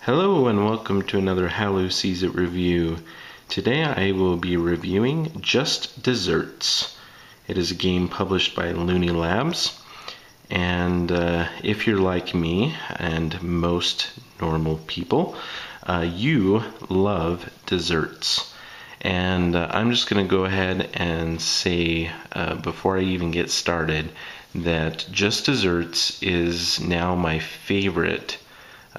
Hello and welcome to another Hallow Sees It review. Today I will be reviewing Just Desserts. It is a game published by Looney Labs, and if you're like me and most normal people, you love desserts. And I'm just going to go ahead and say before I even get started that Just Desserts is now my favorite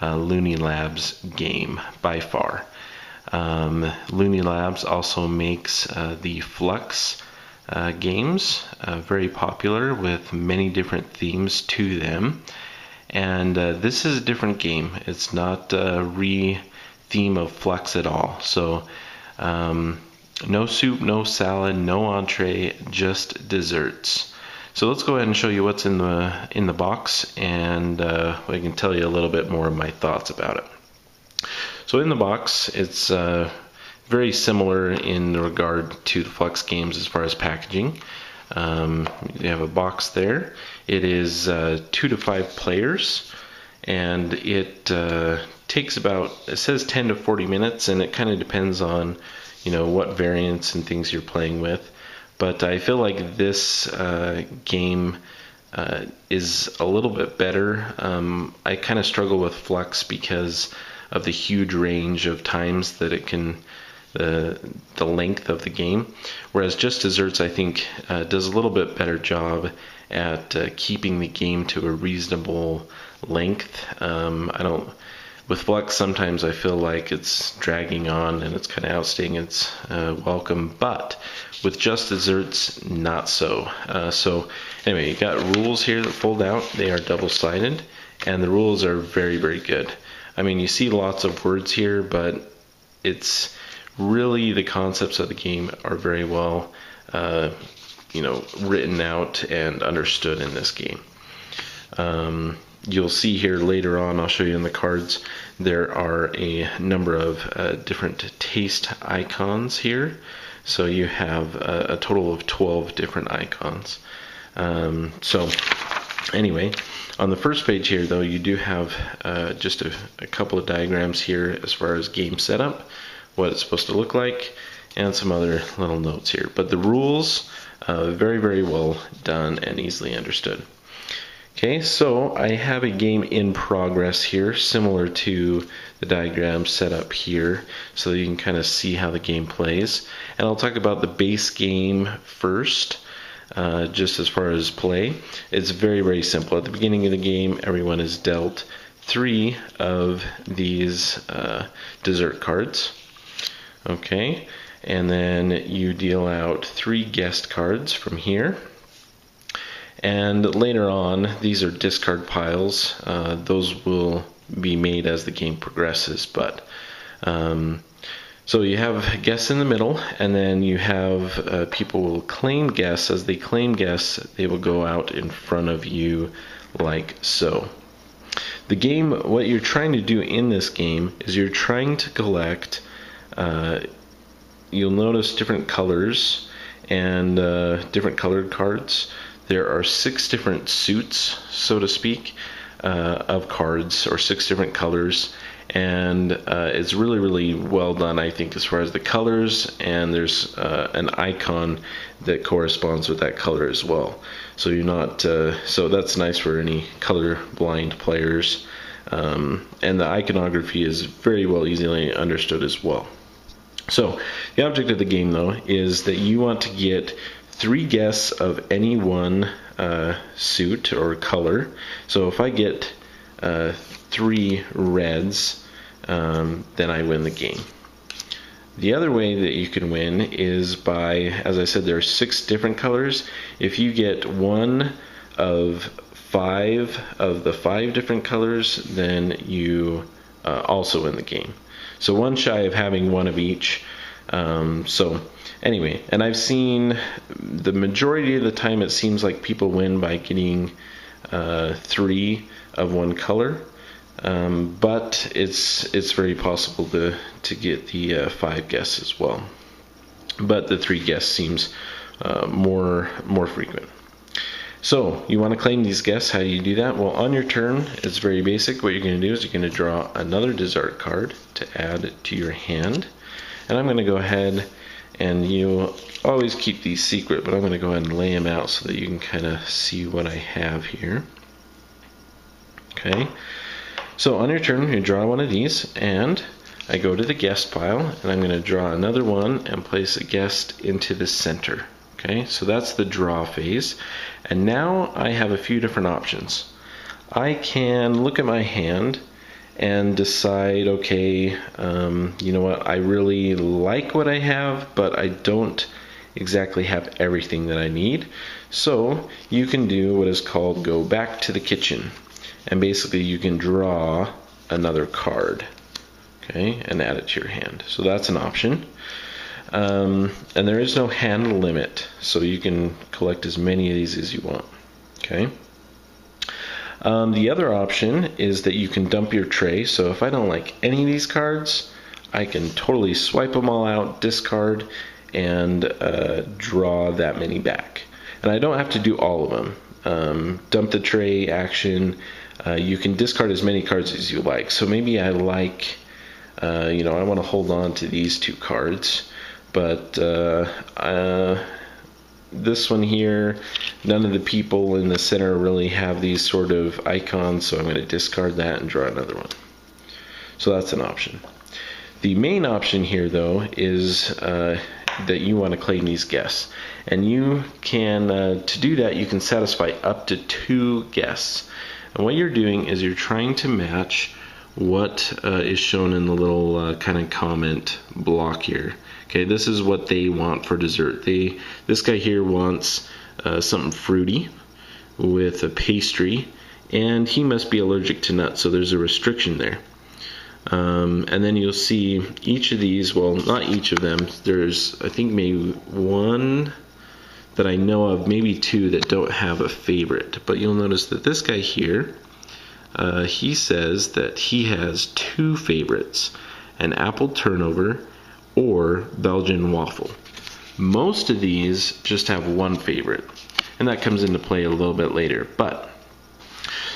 Looney Labs game by far. Looney Labs also makes the Fluxx games, very popular with many different themes to them. And this is a different game. It's not a re-theme of Fluxx at all. So no soup, no salad, no entree, just desserts. So let's go ahead and show you what's in the box, and I can tell you a little bit more of my thoughts about it. So in the box, it's very similar in regard to the Fluxx games as far as packaging. You have a box there. It is 2 to 5 players, and it takes about, it says 10 to 40 minutes, and it kind of depends on what variants and things you're playing with. But I feel like this game is a little bit better. I kind of struggle with Fluxx because of the huge range of times that it can, the length of the game. Whereas Just Desserts, I think, does a little bit better job at keeping the game to a reasonable length. With Fluxx, sometimes I feel like it's dragging on and it's kind of outstaying its welcome, but with Just Desserts, not so. So anyway, you got rules here that fold out. They are double-sided, and the rules are very, very good. I mean, you see lots of words here, but it's really the concepts of the game are very well, written out and understood in this game. You'll see here later on, I'll show you in the cards, there are a number of different taste icons here. So you have a total of 12 different icons. So anyway, on the first page here though, you do have just a couple of diagrams here as far as game setup, what it's supposed to look like, and some other little notes here. But the rules, very, very well done and easily understood. Okay, so I have a game in progress here, similar to the diagram set up here, so that you can kind of see how the game plays. And I'll talk about the base game first, just as far as play. It's very, very simple. At the beginning of the game, everyone is dealt 3 of these dessert cards. Okay, and then you deal out 3 guest cards from here. And later on, these are discard piles. Those will be made as the game progresses. But so you have guests in the middle, and then you have people will claim guests. As they claim guests, they will go out in front of you like so. The game, what you're trying to do in this game is you're trying to collect, you'll notice different colors and different colored cards. There are 6 different suits, so to speak, of cards, or 6 different colors, and it's really, really well done, I think, as far as the colors, and there's an icon that corresponds with that color as well. So you're not, so that's nice for any color-blind players, and the iconography is very well easily understood as well. So the object of the game, though, is that you want to get 3 guesses of any one suit or color. So if I get 3 reds, then I win the game. The other way that you can win is by, as I said, there are 6 different colors. If you get 1 of 5 of the 5 different colors, then you also win the game. So 1 shy of having 1 of each. So anyway, and I've seen the majority of the time it seems like people win by getting 3 of 1 color, but it's very possible to get the 5 guesses as well. But the 3 guesses seems more frequent. So you want to claim these guests. How do you do that? Well, on your turn, it's very basic. What you're going to do is you're going to draw another dessert card to add to your hand. And I'm going to go ahead, and you always keep these secret, but I'm going to go ahead and lay them out so that you can kind of see what I have here. Okay. So on your turn, you draw one of these, and I go to the guest pile, and I'm going to draw another one and place a guest into the center. Okay, so that's the draw phase. And now I have a few different options. I can look at my hand and decide, okay, you know what, I really like what I have, but I don't exactly have everything that I need. So you can do what is called go back to the kitchen. And basically you can draw another card, okay, and add it to your hand. So that's an option. And there is no hand limit, so you can collect as many of these as you want. Okay. The other option is that you can dump your tray. So if I don't like any of these cards, I can totally swipe them all out, discard, and draw that many back. And I don't have to do all of them. Dump the tray action. You can discard as many cards as you like. So maybe I like, you know, I want to hold on to these two cards. But this one here, none of the people in the center really have these sort of icons, so I'm going to discard that and draw another one. So that's an option. The main option here, though, is that you want to claim these guests. And you can, to do that, you can satisfy up to 2 guests. And what you're doing is you're trying to match what is shown in the little kind of comment block here. Okay, this is what they want for dessert. This guy here wants something fruity with a pastry, and he must be allergic to nuts, so there's a restriction there. And then you'll see each of these, well, not each of them, there's I think maybe one that I know of, maybe 2 that don't have a favorite. But you'll notice that this guy here, he says that he has 2 favorites, an apple turnover or Belgian waffle. Most of these just have 1 favorite, and that comes into play a little bit later. But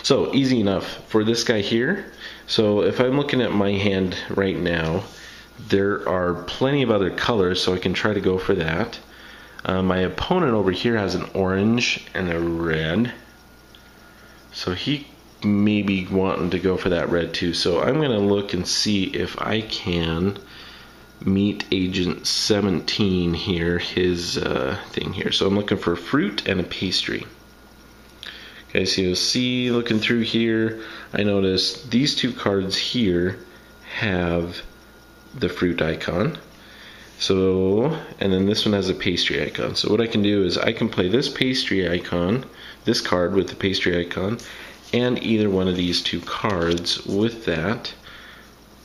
so easy enough for this guy here. So if I'm looking at my hand right now, there are plenty of other colors, so I can try to go for that. My opponent over here has an orange and a red, so he may be wanting to go for that red too. So I'm going to look and see if I can meet Agent 17 here, his thing here. So I'm looking for fruit and a pastry. Okay, so you'll see, looking through here, I notice these 2 cards here have the fruit icon. So, and then this one has a pastry icon. So what I can do is I can play this pastry icon, this card with the pastry icon, and either one of these 2 cards with that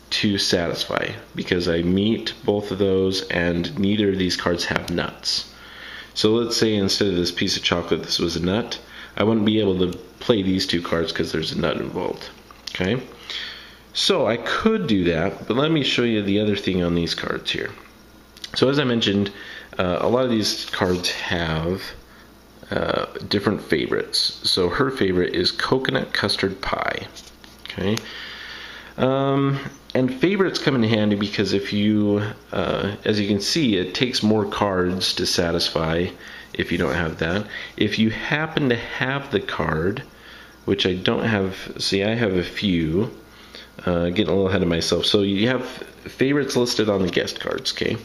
to satisfy, because I meet both of those and neither of these cards have nuts. So let's say instead of this piece of chocolate this was a nut, I wouldn't be able to play these 2 cards because there's a nut involved. Okay, so I could do that, but let me show you the other thing on these cards here. So as I mentioned, a lot of these cards have different favorites. So her favorite is coconut custard pie. Okay. And favorites come in handy because if you, as you can see, it takes more cards to satisfy if you don't have that. If you happen to have the card, which I don't have, see, I have a few, getting a little ahead of myself. So you have favorites listed on the guest cards, okay?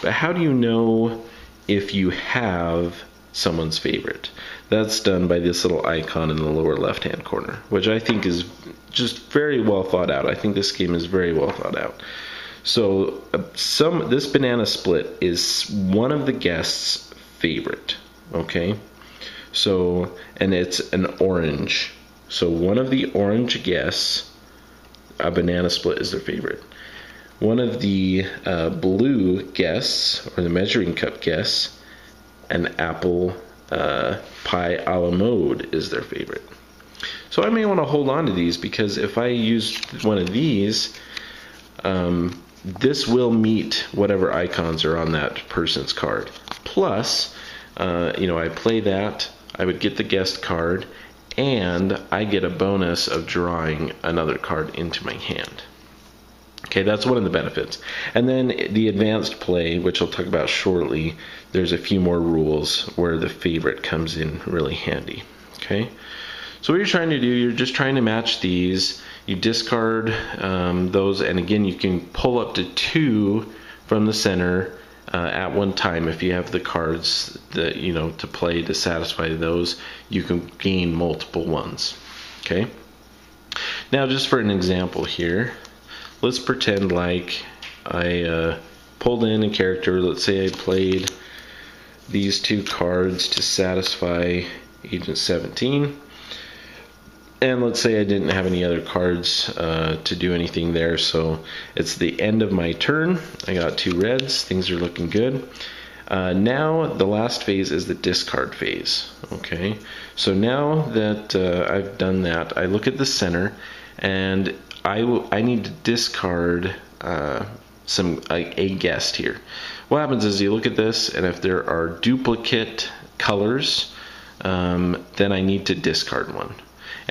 But how do you know if you have someone's favorite? That's done by this little icon in the lower left hand corner, which I think is just very well thought out. I think this game is very well thought out. So this banana split is one of the guests' favorite, okay? So, and it's an orange. So one of the orange guests, a banana split is their favorite. One of the blue guests, or the measuring cup guests, an apple pie a la mode is their favorite. So I may want to hold on to these because if I use one of these, this will meet whatever icons are on that person's card. Plus, you know, I play that, I would get the guest card, and I get a bonus of drawing another card into my hand. Okay, that's one of the benefits. And then the advanced play, which I'll talk about shortly, there's a few more rules where the favorite comes in really handy. Okay, so what you're trying to do, you're just trying to match these. You discard those, and again, you can pull up to 2 from the center at one time. If you have the cards that to play to satisfy those, you can gain multiple ones. Okay, now just for an example here, let's pretend like I pulled in a character. Let's say I played these 2 cards to satisfy Agent 17. And let's say I didn't have any other cards to do anything there, so it's the end of my turn. I got 2 reds. Things are looking good. Now the last phase is the discard phase. Okay, so now that I've done that, I look at the center, and I need to discard a guest here. What happens is you look at this, and if there are duplicate colors, then I need to discard one.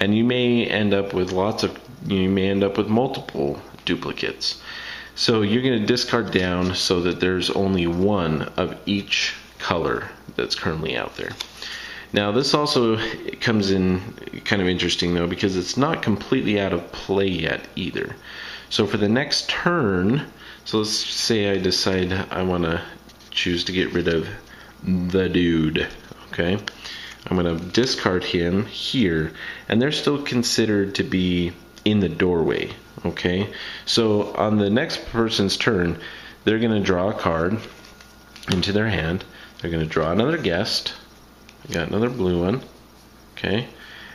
And you may end up with multiple duplicates. So you're going to discard down so that there's only one of each color that's currently out there. Now this also comes in kind of interesting though, because it's not completely out of play yet either. So for the next turn, so let's say I decide I want to choose to get rid of the dude. Okay, I'm going to discard him here, and they're still considered to be in the doorway. Okay, so on the next person's turn, they're going to draw a card into their hand. They're going to draw another guest. I got another blue one. Okay,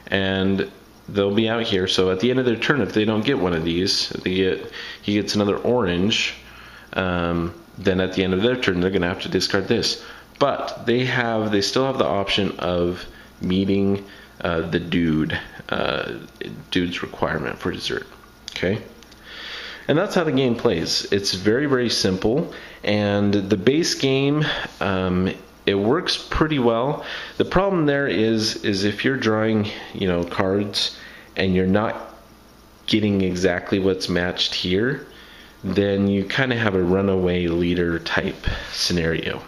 and they'll be out here. So at the end of their turn, if they don't get one of these, he gets another orange. Then at the end of their turn, they're going to have to discard this. But they still have the option of meeting the dude's requirement for dessert. Okay, and that's how the game plays. It's very, very simple, and the base game, it works pretty well. The problem there is if you're drawing cards and you're not getting exactly what's matched here, then you kind of have a runaway leader type scenario.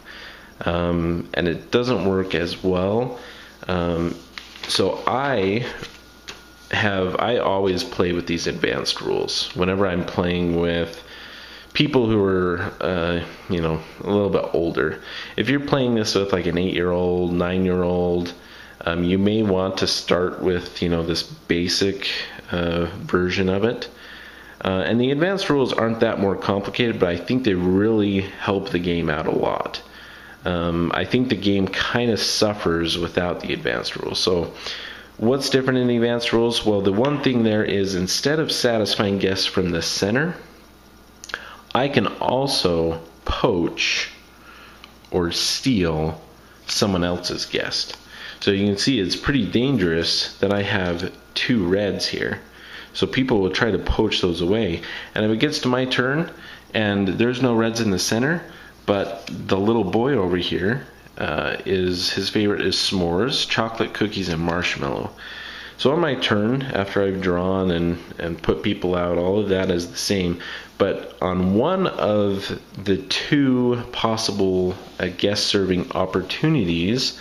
And it doesn't work as well. So I always play with these advanced rules whenever I'm playing with people who are a little bit older. If you're playing this with like an 8-year-old, 9-year-old, you may want to start with this basic version of it. And the advanced rules aren't that more complicated, but I think they really help the game out a lot. I think the game kind of suffers without the advanced rules. So what's different in the advanced rules? Well, the one thing there is, instead of satisfying guests from the center, I can also poach or steal someone else's guest. So you can see it's pretty dangerous that I have 2 reds here. So people will try to poach those away. And if it gets to my turn and there's no reds in the center, but the little boy over here, his favorite is s'mores, chocolate cookies, and marshmallow. So on my turn, after I've drawn and put people out, all of that is the same. But on one of the 2 possible guest serving opportunities,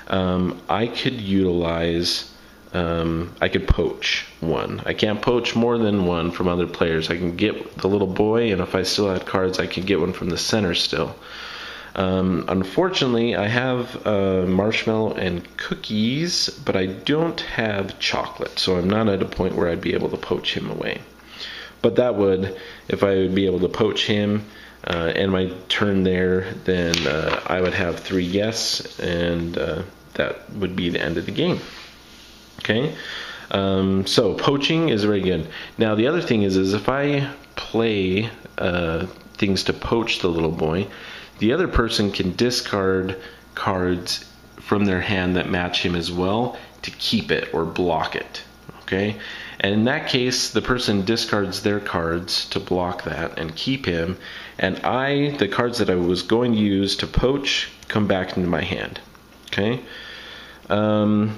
I could utilize, I could poach one. I can't poach more than one from other players. I can get the little boy, and if I still had cards, I could get one from the center still. Unfortunately, I have marshmallow and cookies, but I don't have chocolate, so I'm not at a point where I'd be able to poach him away. But that would, if I would be able to poach him and my turn there, then I would have 3 guests, and that would be the end of the game. Okay, so poaching is very good. Now the other thing is if I play things to poach the little boy, the other person can discard cards from their hand that match him as well to keep it or block it. Okay, and in that case, the person discards their cards to block that and keep him, and the cards that I was going to use to poach come back into my hand. Okay. And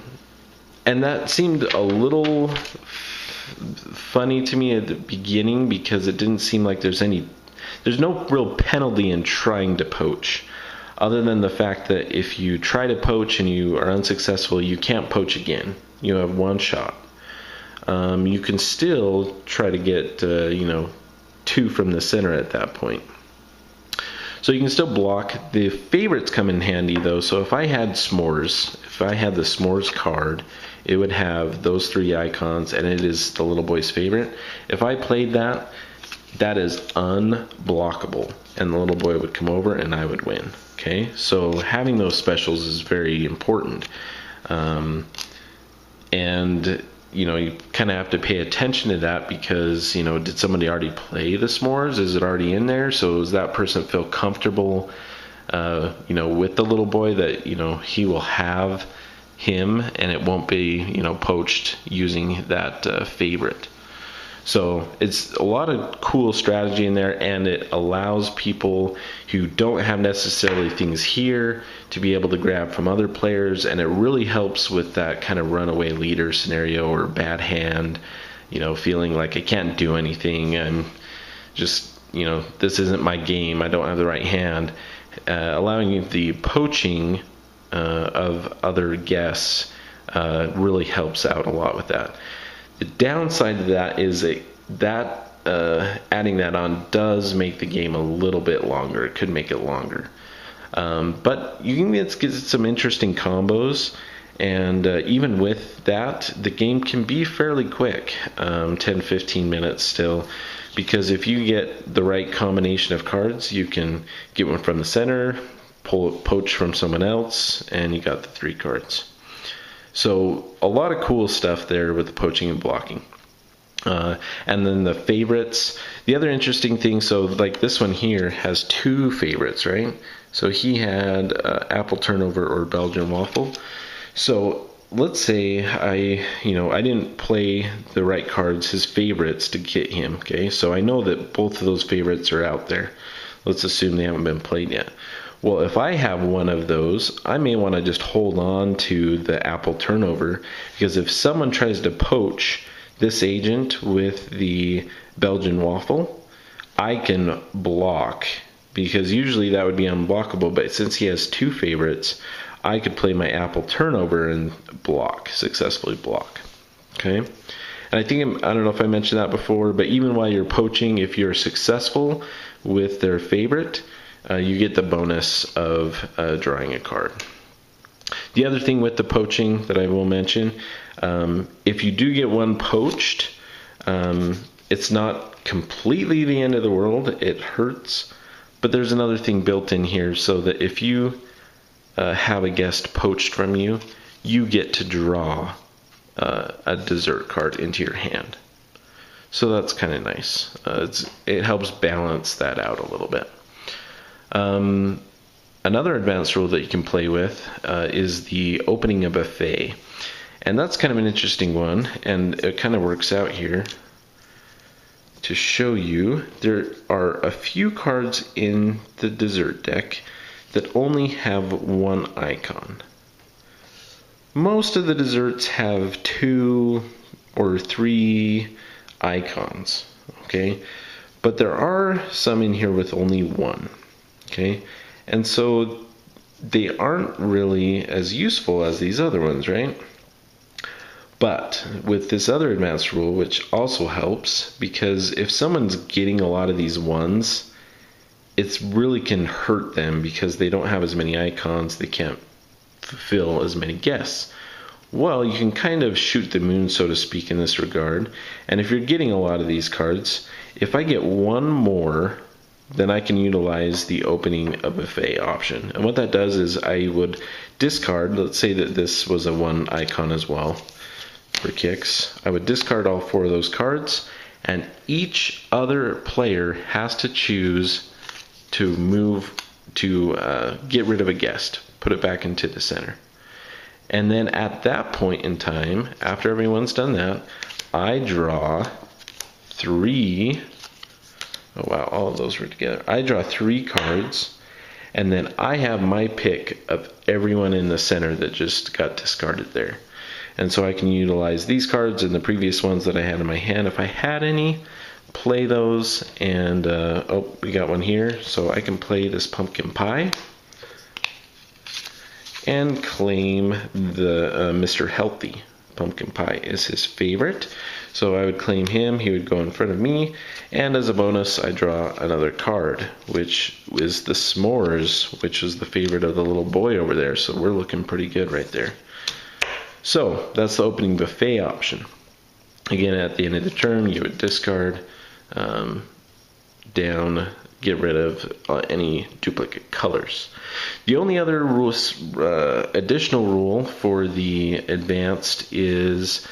that seemed a little funny to me at the beginning because it didn't seem like there's no real penalty in trying to poach, other than the fact that if you try to poach and you are unsuccessful, you can't poach again. You have one shot. You can still try to get 2 from the center at that point. So you can still block. The favorites come in handy though. So if I had s'mores, if I had the s'mores card, it would have those 3 icons, and it is the little boy's favorite. If I played that, that is unblockable, and the little boy would come over and I would win. Okay, so having those specials is very important, and you kind of have to pay attention to that because did somebody already play the s'mores? Is it already in there? So does that person feel comfortable with the little boy that he will have him and it won't be poached using that favorite? So it's a lot of cool strategy in there, and it allows people who don't have necessarily things here to be able to grab from other players, and it really helps with that kind of runaway leader scenario or bad hand, feeling like I can't do anything. I'm just, this isn't my game. I don't have the right hand. Allowing the poaching of other guests really helps out a lot with that. The downside to that is that adding that on does make the game a little bit longer. It could make it longer. But you can get some interesting combos, and even with that, the game can be fairly quick, 10-15 minutes still, because if you get the right combination of cards, you can get one from the center, poach from someone else, and you got the 3 cards. So a lot of cool stuff there with the poaching and blocking. And then the favorites. The other interesting thing, so like this one here has 2 favorites, right? So he had apple turnover or Belgian waffle. So let's say I didn't play the right cards, his favorites, to get him. Okay, so I know that both of those favorites are out there. Let's assume they haven't been played yet. Well, if I have one of those, I may want to just hold on to the apple turnover, because if someone tries to poach this agent with the Belgian waffle, I can block, because usually that would be unblockable, but since he has 2 favorites, I could play my apple turnover and successfully block. Okay? And I don't know if I mentioned that before, but even while you're poaching, if you're successful with their favorite, you get the bonus of drawing a card. The other thing with the poaching that I will mention, if you do get one poached, it's not completely the end of the world. It hurts, but there's another thing built in here, so that if you have a guest poached from you, you get to draw a dessert card into your hand. So that's kind of nice. It helps balance that out a little bit. Another advanced rule that you can play with is the opening a buffet. And that's kind of an interesting one, and it kind of works out here to show you. There are a few cards in the dessert deck that only have 1 icon. Most of the desserts have 2 or 3 icons, okay? But there are some in here with only 1. Okay, and so they aren't really as useful as these other ones, right? But with this other advanced rule, which also helps, because if someone's getting a lot of these ones, it really can hurt them because they don't have as many icons, they can't fulfill as many guests. Well, you can kind of shoot the moon, so to speak, in this regard. And if you're getting a lot of these cards, if I get 1 more, then I can utilize the opening a buffet option. And what that does is I would discard, let's say that this was a 1 icon as well for kicks. I would discard all 4 of those cards, and each other player has to choose to get rid of a guest, put it back into the center. And then at that point in time, after everyone's done that, I draw 3. Oh wow, all of those were together. I draw 3 cards, and then I have my pick of everyone in the center that just got discarded there. And so I can utilize these cards and the previous ones that I had in my hand, if I had any, play those. And oh, we got one here, so I can play this pumpkin pie and claim the Mr. Healthy. Pumpkin pie is his favorite, so I would claim him. He would go in front of me, and as a bonus I draw another card, which is the s'mores, which is the favorite of the little boy over there. So we're looking pretty good right there. So that's the opening buffet option. Again, at the end of the turn, you would discard, down, get rid of any duplicate colors. The only other additional rule for the advanced is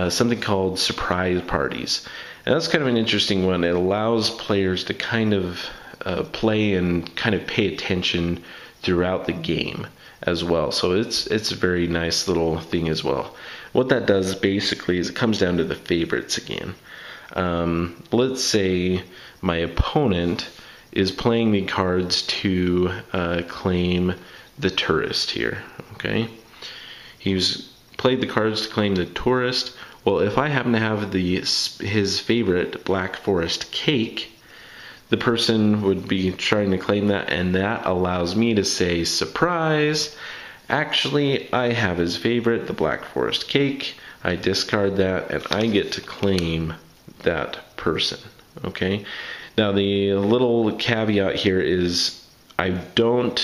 something called surprise parties. And that's kind of an interesting one. It allows players to kind of play and kind of pay attention throughout the game as well. So it's a very nice little thing as well. What that does basically is it comes down to the favorites again. Let's say my opponent is playing the cards to claim the tourist here. Okay, he's played the cards to claim the tourist. Well, if I happen to have his favorite Black Forest cake, the person would be trying to claim that, and that allows me to say, surprise, actually I have his favorite, the Black Forest cake. I discard that and I get to claim that person. Okay, now the little caveat here is I don't,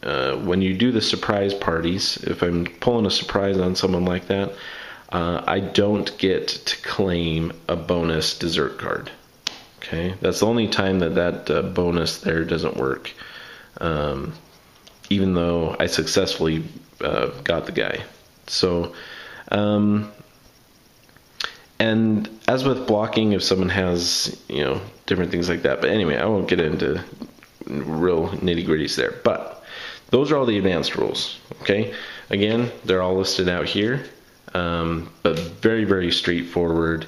when you do the surprise parties, if I'm pulling a surprise on someone like that, I don't get to claim a bonus dessert card. Okay, that's the only time that bonus there doesn't work, even though I successfully got the guy. So, and as with blocking, if someone has, different things like that. But anyway, I won't get into real nitty-gritties there. But those are all the advanced rules. Okay, again, they're all listed out here, but very, very straightforward.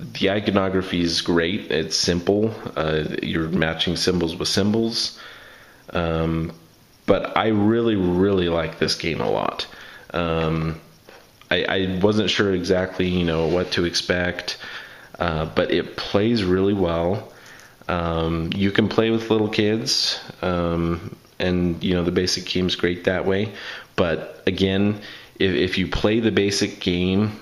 The iconography is great. It's simple. You're matching symbols with symbols. But I really, really like this game a lot. I wasn't sure exactly, what to expect, but it plays really well. You can play with little kids, and the basic game's great that way. But again, if you play the basic game,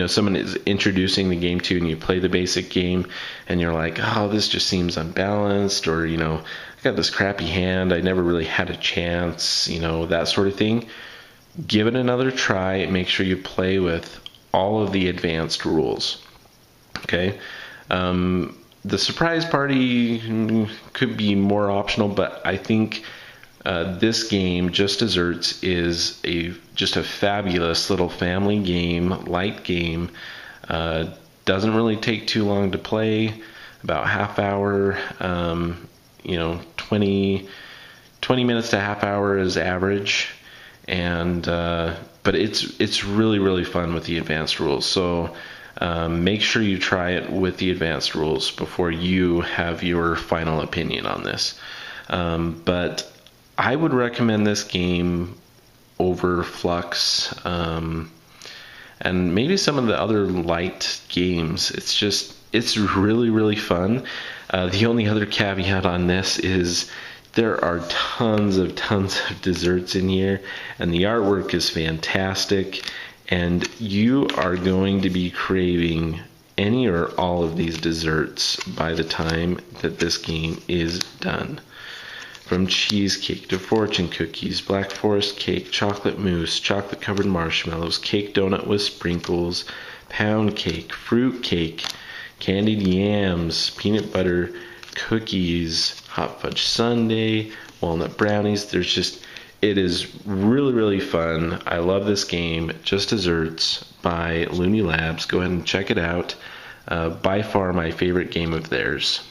someone is introducing the game to you and you play the basic game and you're like, oh, this just seems unbalanced, or, I got this crappy hand, I never really had a chance, that sort of thing. Give it another try. Make sure you play with all of the advanced rules. Okay. The surprise party could be more optional, but I think this game, Just Desserts, is just a fabulous little family game, light game. Doesn't really take too long to play, about half hour, 20 minutes to half hour is average. And but it's really, really fun with the advanced rules. So make sure you try it with the advanced rules before you have your final opinion on this. But I would recommend this game over Fluxx, and maybe some of the other light games. It's really, really fun. The only other caveat on this is there are tons of desserts in here, and the artwork is fantastic, and you are going to be craving any or all of these desserts by the time that this game is done. From cheesecake to fortune cookies, Black Forest cake, chocolate mousse, chocolate covered marshmallows, cake donut with sprinkles, pound cake, fruit cake, candied yams, peanut butter cookies, hot fudge sundae, walnut brownies. It is really, really fun. I love this game. Just Desserts by Looney Labs. Go ahead and check it out. By far my favorite game of theirs.